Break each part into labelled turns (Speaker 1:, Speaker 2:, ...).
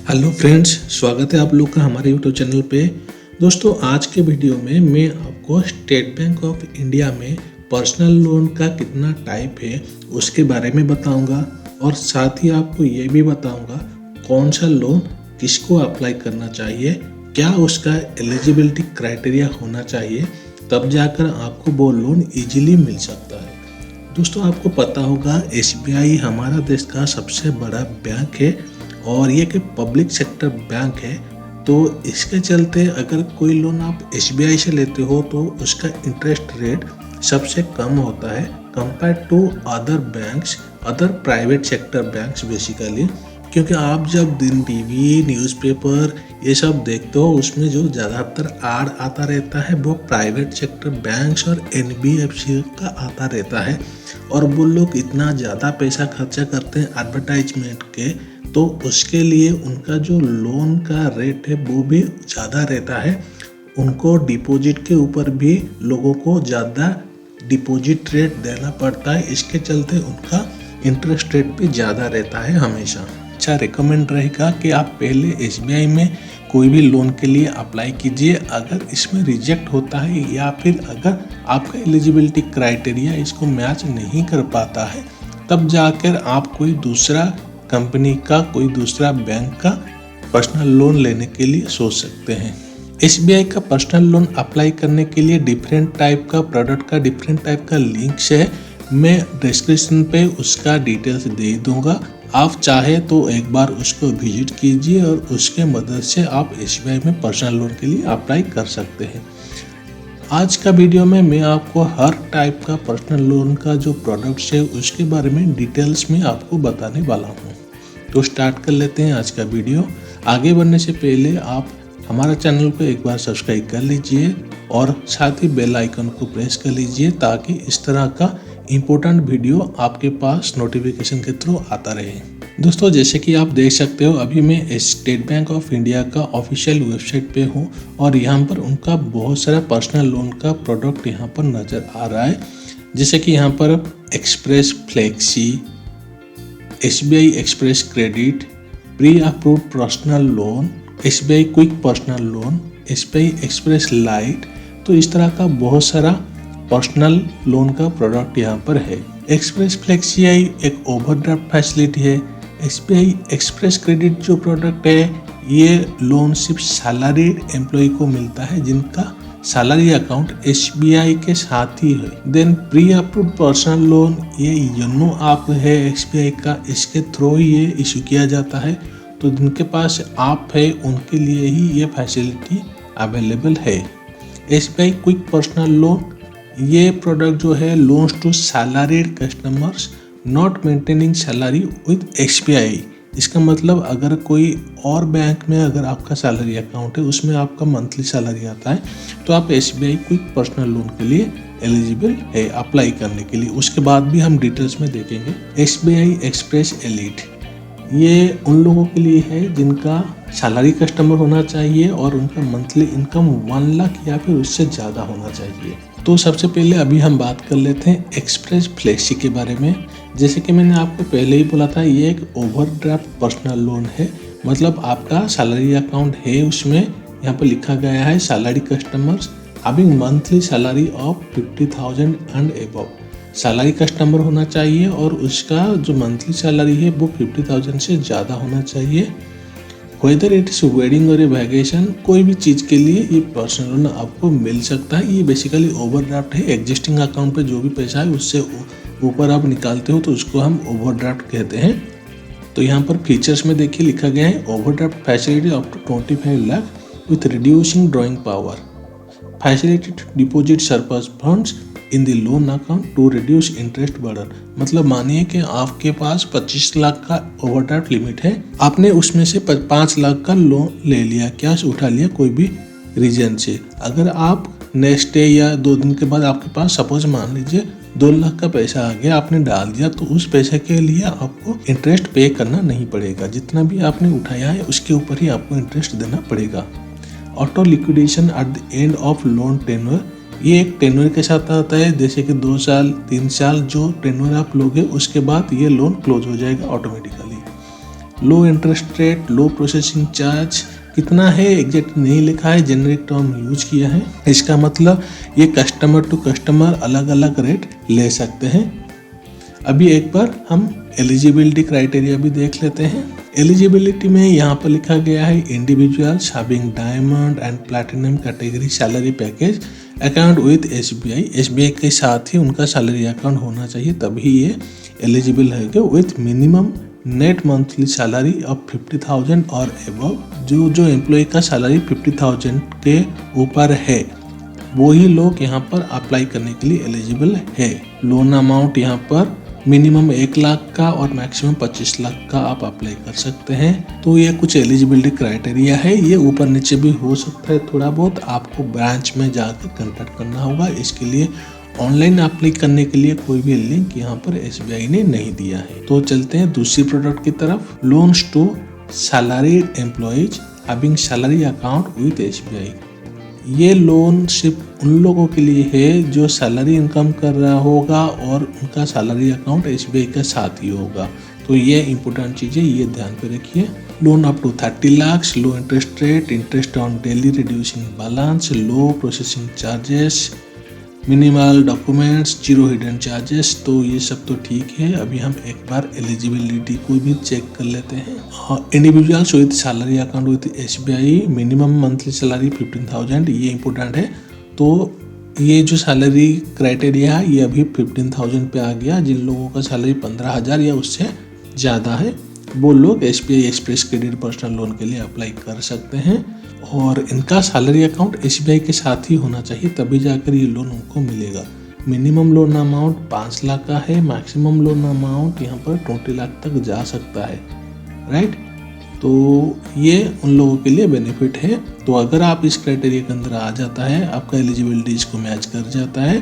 Speaker 1: Hello friends, स्वागत है आप लोग का हमारे यूट्यूब चैनल पे। दोस्तों, आज के वीडियो में मैं आपको स्टेट बैंक ऑफ इंडिया में पर्सनल लोन का कितना टाइप है उसके बारे में बताऊंगा और साथ ही आपको ये भी बताऊंगा कौन सा लोन किसको अप्लाई करना चाहिए, क्या उसका एलिजिबिलिटी क्राइटेरिया होना चाहिए, तब जाकर आपको वो लोन इजीली मिल सकता है। दोस्तों, आपको पता होगा SBI हमारा देश का सबसे बड़ा बैंक है और ये कि पब्लिक सेक्टर बैंक है। तो इसके चलते अगर कोई लोन आप SBI से लेते हो तो उसका इंटरेस्ट रेट सबसे कम होता है compare to other banks, other private sector banks basically. क्योंकि आप जब दिन टीवी, न्यूज़पेपर ये सब देखते हो उसमें जो ज़्यादातर आड़ आता रहता है वो प्राइवेट सेक्टर बैंक्स और NBFC का आता रहता है और वो लोग इतना ज़्यादा पैसा खर्चा करते हैं एडवर्टाइजमेंट के, तो उसके लिए उनका जो लोन का रेट है वो भी ज़्यादा रहता है। उनको डिपॉजिट के ऊपर भी लोगों को ज़्यादा डिपॉजिट रेट देना पड़ता है, इसके चलते उनका इंटरेस्ट रेट भी ज़्यादा रहता है हमेशा। अच्छा रिकमेंड रहेगा कि आप पहले SBI में कोई भी लोन के लिए अप्लाई कीजिए। अगर इसमें रिजेक्ट होता है या फिर अगर आपका एलिजिबिलिटी क्राइटेरिया इसको मैच नहीं कर पाता है, तब जाकर आप कोई दूसरा कंपनी का, कोई दूसरा बैंक का पर्सनल लोन लेने के लिए सोच सकते हैं। SBI का पर्सनल लोन अप्लाई करने के लिए डिफरेंट टाइप का प्रोडक्ट का, डिफरेंट टाइप का लिंक्स है। मैं डिस्क्रिप्शन पे उसका डिटेल्स दे दूंगा, आप चाहे तो एक बार उसको विजिट कीजिए और उसके मदद से आप SBI में पर्सनल लोन के लिए अप्लाई कर सकते हैं। आज का वीडियो में मैं आपको हर टाइप का पर्सनल लोन का जो प्रोडक्ट्स है उसके बारे में डिटेल्स में आपको बताने वाला हूँ। तो स्टार्ट कर लेते हैं आज का वीडियो। आगे बढ़ने से पहले आप हमारा चैनल को एक बार सब्सक्राइब कर लीजिए और साथ ही बेल आइकन को प्रेस कर लीजिए ताकि इस तरह का इम्पोर्टेंट वीडियो आपके पास नोटिफिकेशन के थ्रू आता रहे। दोस्तों, जैसे कि आप देख सकते हो अभी मैं स्टेट बैंक ऑफ इंडिया का ऑफिशियल वेबसाइट पे हूँ और यहाँ पर उनका बहुत सारा पर्सनल लोन का प्रोडक्ट यहाँ पर नज़र आ रहा है। जैसे कि यहाँ पर express flexi, SBI express credit, pre approved personal loan, SBI quick personal loan, SBI express light. तो इस तरह का बहुत सारा पर्सनल लोन का प्रोडक्ट यहाँ पर है। एक्सप्रेस फ्लेक्सी एक ओवरड्राफ्ट फैसिलिटी है। SBI एक्सप्रेस क्रेडिट जो प्रोडक्ट है ये लोन सिर्फ सैलरीड एम्प्लॉय को मिलता है जिनका सैलरी अकाउंट SBI के साथ ही है। Then pre approved personal loan ये योनो ऐप है SBI का, इसके थ्रू ही ये इशू किया जाता है। तो जिनके पास ऐप है उनके लिए ही ये फैसिलिटी अवेलेबल है। SBI क्विक पर्सनल लोन ये प्रोडक्ट जो है loans to salaried customers not maintaining salary with SBI। इसका मतलब अगर कोई और बैंक में अगर आपका सैलरी अकाउंट है उसमें आपका मंथली सैलरी आता है तो आप SBI क्विक पर्सनल लोन के लिए एलिजिबल है अप्लाई करने के लिए। उसके बाद भी हम डिटेल्स में देखेंगे। SBI एक्सप्रेस एलिट ये उन लोगों के लिए है जिनका सैलरी कस्टमर होना चाहिए और उनका मंथली इनकम 1 लाख या फिर उससे ज़्यादा होना चाहिए। तो सबसे पहले अभी हम बात कर लेते हैं एक्सप्रेस फ्लेक्सी के बारे में। जैसे कि मैंने आपको पहले ही बोला था ये एक ओवरड्राफ्ट पर्सनल लोन है। मतलब आपका सैलरी अकाउंट है, उसमें यहाँ पर लिखा गया है salary customers having monthly salary of 50,000 and above. Salary customer होना चाहिए और उसका जो मंथली सैलरी है वो 50,000 से ज़्यादा होना चाहिए। वेदर इट इज़ वेडिंग और वैकेशन, कोई भी चीज़ के लिए ये पर्सनल लोन आपको मिल सकता है। ये बेसिकली ओवरड्राफ्ट है। एग्जिस्टिंग अकाउंट पे जो भी पैसा है उससे ऊपर आप निकालते हो तो उसको हम ओवरड्राफ्ट कहते हैं। तो यहाँ पर फीचर्स में देखिए लिखा गया है overdraft facility up to 25 lakh with reducing drawing power, facility to deposit surplus funds in the loan account to reduce interest burden. मतलब मानिए कि आपके पास 25 लाख का ओवरड्राफ्ट लिमिट है, आपने उसमें से 5 लाख का लोन ले लिया, कैश उठा लिया कोई भी रीजन से। अगर आप नेक्स्ट डे या 2 दिन के बाद आपके पास सपोज मान लीजिए 2 लाख का पैसा आ गया, आपने डाल दिया, तो उस पैसे के लिए आपको इंटरेस्ट पे करना नहीं पड़ेगा। जितना भी आपने उठाया है उसके ऊपर ही आपको इंटरेस्ट देना पड़ेगा। Auto liquidation at the end of loan tenure, ये एक टेन्योर के साथ आता है। जैसे कि 2 साल 3 साल जो टेन्योर आप लोगे उसके बाद ये लोन क्लोज हो जाएगा ऑटोमेटिकली। लो इंटरेस्ट रेट, लो प्रोसेसिंग चार्ज कितना है एग्जैक्ट नहीं लिखा है, जेनरिक टर्म यूज किया है। इसका मतलब ये कस्टमर टू कस्टमर अलग अलग रेट ले सकते हैं। अभी एक बार हम एलिजिबिलिटी क्राइटेरिया भी देख लेते हैं। एलिजिबिलिटी में यहाँ पर लिखा गया है individuals having diamond and platinum category salary package account with SBI. SBI के साथ ही उनका सैलरी अकाउंट होना चाहिए, तभी ये एलिजिबल है कि with minimum net monthly salary of 50,000 और एबव। जो एम्प्लॉय का सैलरी 50,000 के ऊपर है वही लोग यहाँ पर अप्लाई करने के लिए एलिजिबल है। लोन अमाउंट यहाँ पर मिनिमम 1 लाख का और मैक्सिमम 25 लाख का आप अप्लाई कर सकते हैं। तो ये कुछ एलिजिबिलिटी क्राइटेरिया है, ये ऊपर नीचे भी हो सकता है थोड़ा बहुत, आपको ब्रांच में जाकर कंटेक्ट करना होगा। इसके लिए ऑनलाइन अप्लाई करने के लिए कोई भी लिंक यहाँ पर एसबीआई ने नहीं दिया है। तो चलते हैं दूसरी प्रोडक्ट की तरफ। Loans to salaried employees having salary account with SBI. ये लोन सिर्फ उन लोगों के लिए है जो सैलरी इनकम कर रहा होगा और उनका सैलरी अकाउंट एसबीआई के साथ ही होगा। तो ये इंपॉर्टेंट चीज़ है, ये ध्यान पे रखिए। Loan up to 30 lakh, low interest rate, interest on daily reducing balance, low processing charges, minimal documents, zero hidden charges. तो ये सब तो ठीक है। अभी हम एक बार एलिजिबिलिटी को भी चेक कर लेते हैं। Individuals with salary account with SBI, minimum monthly salary 15,000, ये इंपॉर्टेंट है। तो ये जो सैलरी क्राइटेरिया है ये अभी 15,000 पे आ गया। जिन लोगों का सैलरी 15,000 या उससे ज़्यादा है वो लोग SBI express credit personal loan के लिए अप्लाई कर सकते हैं और इनका सैलरी अकाउंट एसबीआई के साथ ही होना चाहिए, तभी जाकर ये लोन उनको मिलेगा। मिनिमम लोन अमाउंट 5 लाख का है, मैक्सिमम लोन अमाउंट यहाँ पर 20 लाख तक जा सकता है, राइट। तो ये उन लोगों के लिए बेनिफिट है। तो अगर आप इस क्राइटेरिया के अंदर आ जाता है, आपका एलिजिबिलिटी इसको मैच कर जाता है,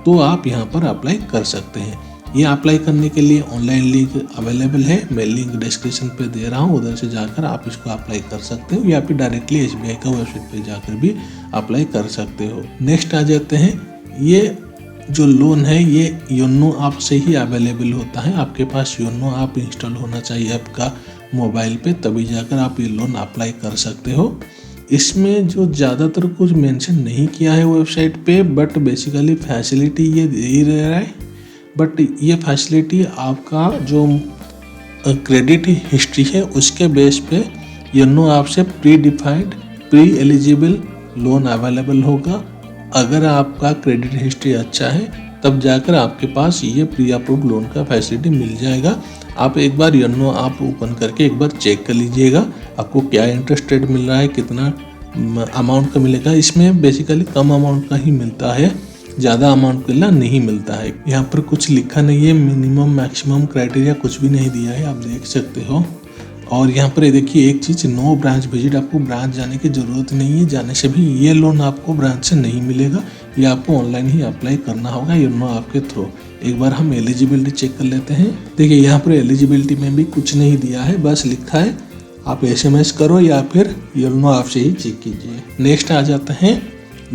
Speaker 1: तो आप यहाँ पर अप्लाई कर सकते हैं। ये अप्लाई करने के लिए ऑनलाइन लिंक अवेलेबल है, मैं लिंक डिस्क्रिप्शन पे दे रहा हूँ, उधर से जाकर आप इसको अप्लाई कर सकते हो या फिर डायरेक्टली एसबीआई का वेबसाइट पे जाकर भी अप्लाई कर सकते हो। नेक्स्ट आ जाते हैं, ये जो लोन है ये योनो ऐप से ही अवेलेबल होता है। आपके पास योनो ऐप इंस्टॉल होना चाहिए आपका मोबाइल पे, तभी जाकर आप ये लोन अप्लाई कर सकते हो। इसमें जो ज़्यादातर कुछ मेंशन नहीं किया है वेबसाइट पे, बट बेसिकली फैसिलिटी ये दे ही रहा है। बट ये फैसिलिटी आपका जो क्रेडिट हिस्ट्री है उसके बेस पे योनो ऐप से pre defined pre eligible loan available होगा। अगर आपका क्रेडिट हिस्ट्री अच्छा है तब जाकर आपके पास ये प्री अप्रूव्ड लोन का फैसिलिटी मिल जाएगा। आप एक बार योनो ऐप ओपन करके एक बार चेक कर लीजिएगा आपको क्या इंटरेस्ट रेट मिल रहा है, कितना अमाउंट का मिलेगा। इसमें बेसिकली कम अमाउंट का ही मिलता है, ज़्यादा अमाउंट के लिए नहीं मिलता है। यहाँ पर कुछ लिखा नहीं है, मिनिमम मैक्सिमम क्राइटेरिया कुछ भी नहीं दिया है, आप देख सकते हो। और यहाँ पर देखिए एक चीज़, नो ब्रांच विजिट, आपको ब्रांच जाने की ज़रूरत नहीं है। जाने से भी ये लोन आपको ब्रांच से नहीं मिलेगा, ये आपको ऑनलाइन ही अप्लाई करना होगा योनो आपके थ्रू। एक बार हम एलिजिबिलिटी चेक कर लेते हैं। देखिए यहाँ पर एलिजिबिलिटी में भी कुछ नहीं दिया है, बस लिखा है आप एसएमएस करो या फिर योनो ऐप से ही चेक कीजिए। नेक्स्ट आ जाते हैं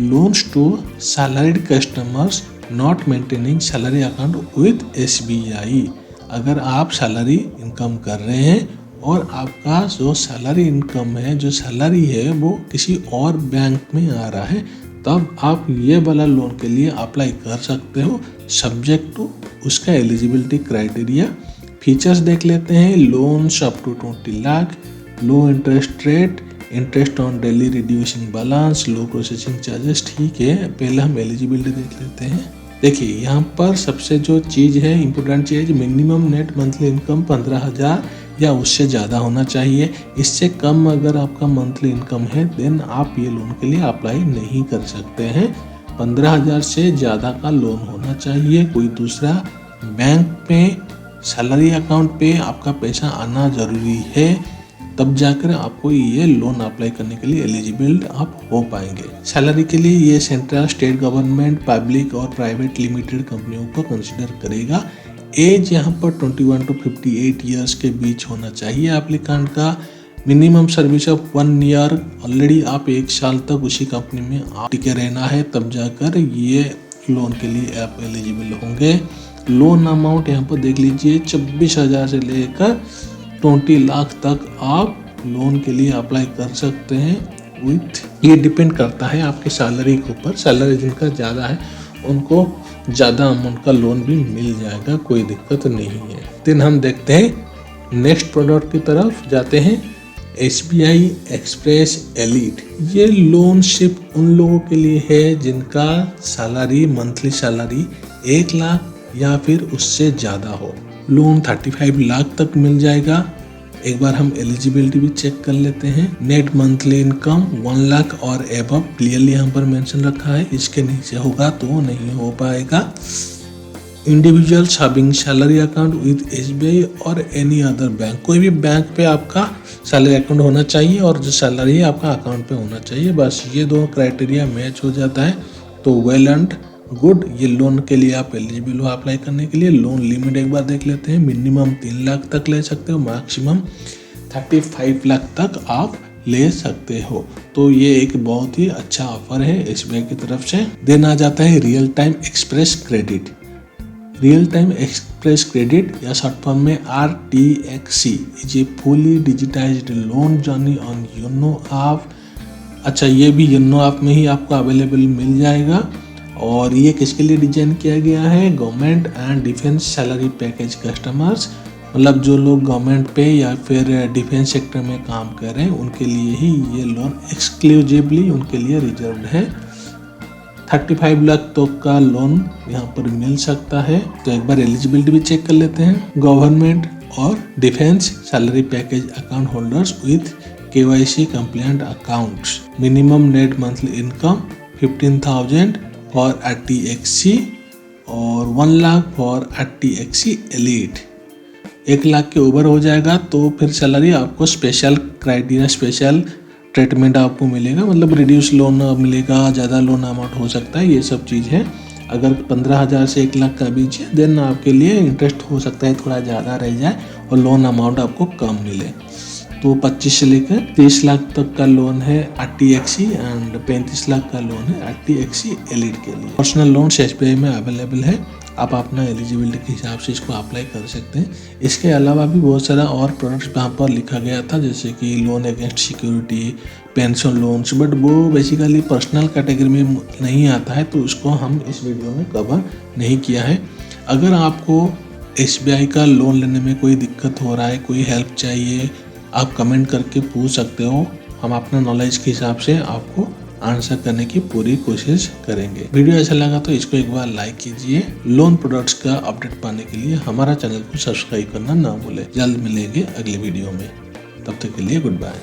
Speaker 1: loans to salaried customers not maintaining salary account with SBI. अगर आप सैलरी इनकम कर रहे हैं और आपका जो सैलरी इनकम है, जो सैलरी है वो किसी और बैंक में आ रहा है, तब आप ये वाला लोन के लिए अप्लाई कर सकते हो, सब्जेक्ट टू उसका एलिजिबिलिटी क्राइटेरिया। फीचर्स देख लेते हैं। Loans up to 20 lakh, low interest rate, interest on daily reducing balance, low processing charges. ठीक है, पहले हम एलिजिबिलिटी देख लेते हैं। देखिए यहाँ पर सबसे जो चीज़ है, इंपॉर्टेंट चीज़, मिनिमम नेट मंथली इनकम 15,000 या उससे ज़्यादा होना चाहिए। इससे कम अगर आपका मंथली इनकम है देन आप ये लोन के लिए अप्लाई नहीं कर सकते हैं। 15,000 से ज़्यादा का लोन होना चाहिए। कोई दूसरा बैंक पे सैलरी अकाउंट पे आपका पैसा आना ज़रूरी है, तब जाकर आपको ये लोन अप्लाई करने के लिए एलिजिबल आप हो पाएंगे। सैलरी के लिए ये सेंट्रल, स्टेट गवर्नमेंट, पब्लिक और प्राइवेट लिमिटेड कंपनियों को कंसिडर करेगा। एज यहाँ पर 21 to 58 ईयर्स के बीच होना चाहिए एप्लीकेंट का। Minimum service of 1 year, already आप 1 साल तक उसी कंपनी में टिके रहना है, तब जाकर ये लोन के लिए आप एलिजिबल होंगे। लोन अमाउंट यहाँ पर देख लीजिए 24,000 से लेकर 20 लाख तक आप लोन के लिए अप्लाई कर सकते हैं ये डिपेंड करता है आपकी सैलरी के ऊपर। सैलरी जिनका ज़्यादा है उनको ज़्यादा अमाउंट का लोन भी मिल जाएगा, कोई दिक्कत नहीं है। देन हम देखते हैं नेक्स्ट प्रोडक्ट की तरफ जाते हैं। SBI एक्सप्रेस एलीट, ये लोन सिर्फ उन लोगों के लिए है जिनका सैलरी मंथली सैलरी 1 लाख या फिर उससे ज़्यादा हो। लोन 35 लाख तक मिल जाएगा। एक बार हम एलिजिबिलिटी भी चेक कर लेते हैं। नेट मंथली इनकम 1 लाख और एबव क्लियरली यहाँ पर मेंशन रखा है, इसके नीचे होगा तो नहीं हो पाएगा। Individual having salary account with SBI और एनी अदर बैंक, कोई भी बैंक पे आपका सैलरी अकाउंट होना चाहिए और जो सैलरी है आपका अकाउंट पे होना चाहिए। बस ये दो क्राइटेरिया मैच हो जाता है तो वेल एंड गुड, ये लोन के लिए आप एलिजिबल हो अप्लाई करने के लिए। लोन लिमिट एक बार देख लेते हैं। मिनिमम 3 लाख तक ले सकते हो, मैक्सिमम 35 लाख तक आप ले सकते हो। तो ये एक बहुत ही अच्छा ऑफर है SBI की तरफ से। देन आ जाता है real time express credit. Real time express credit या शॉर्ट फॉर्म में RTXC is a fully digitised loan journey on YONO app. अच्छा, ये भी योनो ऐप में ही आपको अवेलेबल मिल जाएगा और ये किसके लिए डिजाइन किया गया है? Government and defence salary package customers, मतलब जो लोग गवर्नमेंट पे या फिर डिफेंस सेक्टर में काम कर रहे हैं उनके लिए ही ये लोन एक्सक्लूसिवली उनके लिए रिजर्व्ड है। 35 लाख तक का लोन यहाँ पर मिल सकता है। तो एक बार एलिजिबिलिटी भी चेक कर लेते हैं। गवर्नमेंट और defence salary package account holders with KYC compliant accounts. Minimum net monthly income 15,000 for RTXC और 1 lakh for RTXC elite. 1 lakh के ऊपर हो जाएगा तो फिर सैलरी आपको स्पेशल क्राइटेरिया, स्पेशल ट्रीटमेंट आपको मिलेगा, मतलब रिड्यूस लोन मिलेगा, ज़्यादा लोन अमाउंट हो सकता है, ये सब चीज़ है। अगर 15,000 से 1 लाख का बीच है देन आपके लिए इंटरेस्ट हो सकता है थोड़ा ज़्यादा रह जाए और लोन अमाउंट आपको कम मिले। तो 25 से लेकर 30 लाख तक का लोन है RTXC एंड 35 लाख का लोन है RTXC एलीट के लिए। पर्सनल लोन SBI में अवेलेबल है, आप अपना एलिजिबिलिटी के हिसाब से इसको अप्लाई कर सकते हैं। इसके अलावा भी बहुत सारा और प्रोडक्ट्स यहाँ पर लिखा गया था, जैसे कि loan against security, pension loans, but वो बेसिकली पर्सनल कैटेगरी में नहीं आता है तो उसको हम इस वीडियो में कवर नहीं किया है। अगर आपको SBI का लोन लेने में कोई दिक्कत हो रहा है, कोई हेल्प चाहिए, आप कमेंट करके पूछ सकते हो। हम अपना नॉलेज के हिसाब से आपको आंसर करने की पूरी कोशिश करेंगे। वीडियो ऐसा लगा तो इसको एक बार लाइक कीजिए। लोन प्रोडक्ट्स का अपडेट पाने के लिए हमारा चैनल को सब्सक्राइब करना ना भूलें। जल्द मिलेंगे अगले वीडियो में, तब तक के लिए गुड बाय।